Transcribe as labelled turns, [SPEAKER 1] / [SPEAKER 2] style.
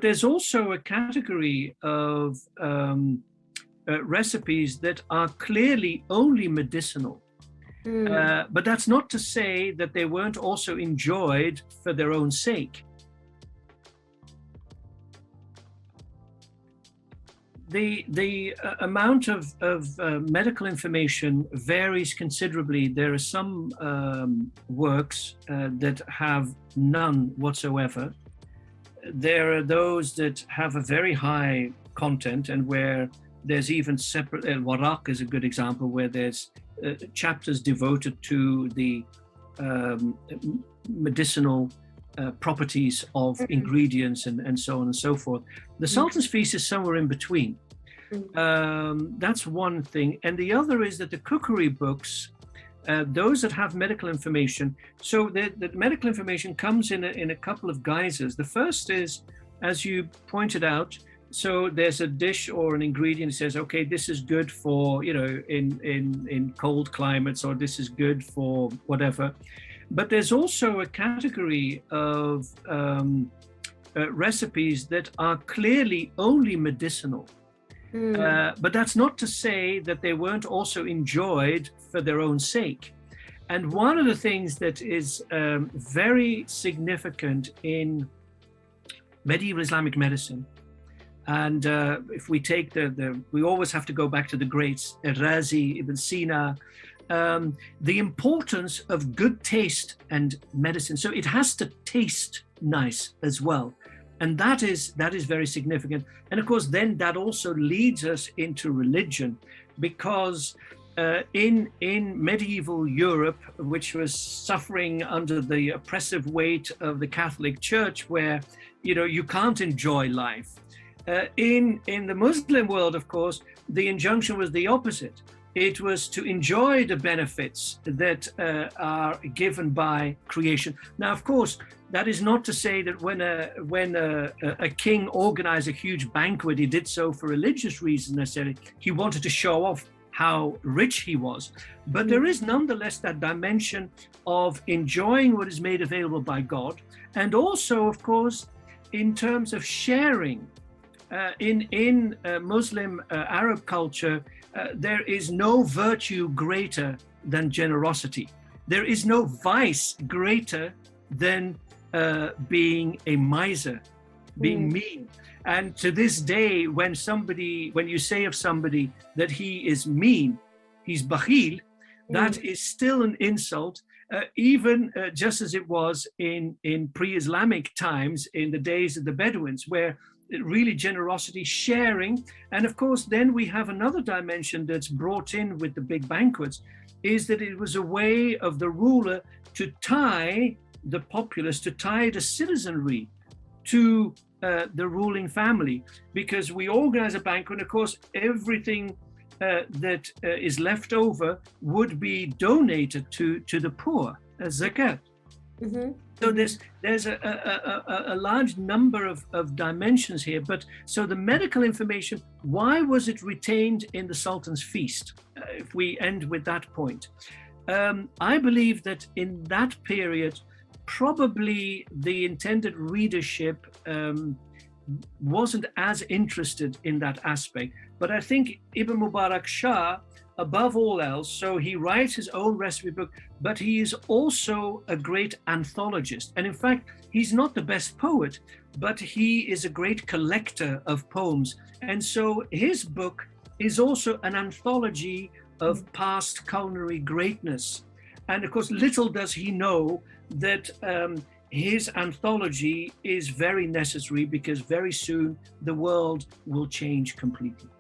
[SPEAKER 1] There's also a category of recipes that are clearly only medicinal. But that's not to say that they weren't also enjoyed for their own sake. The amount of medical information varies considerably. There are some works that have none whatsoever. There are those that have a very high content and where there's even separate, Waraq is a good example, where there's chapters devoted to the medicinal properties of ingredients and so on and so forth. The Sultan's Feast is somewhere in between. That's one thing. And the other is that the cookery books, those that have medical information, so the medical information comes in a couple of guises. The first is, as you pointed out, so there's a dish or an ingredient that says, okay, this is good for, in cold climates, or this is good for whatever. But there's also a category of recipes that are clearly only medicinal. But that's not to say that they weren't also enjoyed for their own sake. And one of the things that is very significant in medieval Islamic medicine, and if we take we always have to go back to the greats, Razi, Ibn Sina, the importance of good taste and medicine. So it has to taste nice as well. And that is very significant. And of course, then that also leads us into religion, because in medieval Europe, which was suffering under the oppressive weight of the Catholic Church, where you can't enjoy life. In the Muslim world, of course, the injunction was the opposite. It was to enjoy the benefits that are given by creation. Now, of course, that is not to say that when a king organized a huge banquet, he did so for religious reasons necessarily. He wanted to show off how rich he was. But there is nonetheless that dimension of enjoying what is made available by God. And also, of course, in terms of sharing. In Muslim Arab culture, there is no virtue greater than generosity. There is no vice greater than being a miser, being mean. And to this day, when you say of somebody that he is mean, he's bakhil, that is still an insult, even just as it was in pre-Islamic times, in the days of the Bedouins, where really generosity, sharing. And of course, then we have another dimension that's brought in with the big banquets, is that it was a way of the ruler to tie the populace, to tie the citizenry to the ruling family, because we organize a banquet, and of course, everything that is left over would be donated to the poor as zakat. So there's a large number of dimensions here. But so the medical information, why was it retained in the Sultan's Feast? If we end with that point, I believe that in that period, probably the intended readership wasn't as interested in that aspect. But I think Ibn Mubarak Shah, above all else, so he writes his own recipe book, but he is also a great anthologist. And in fact, he's not the best poet, but he is a great collector of poems. And so his book is also an anthology of past culinary greatness. And of course, little does he know that his anthology is very necessary, because very soon the world will change completely.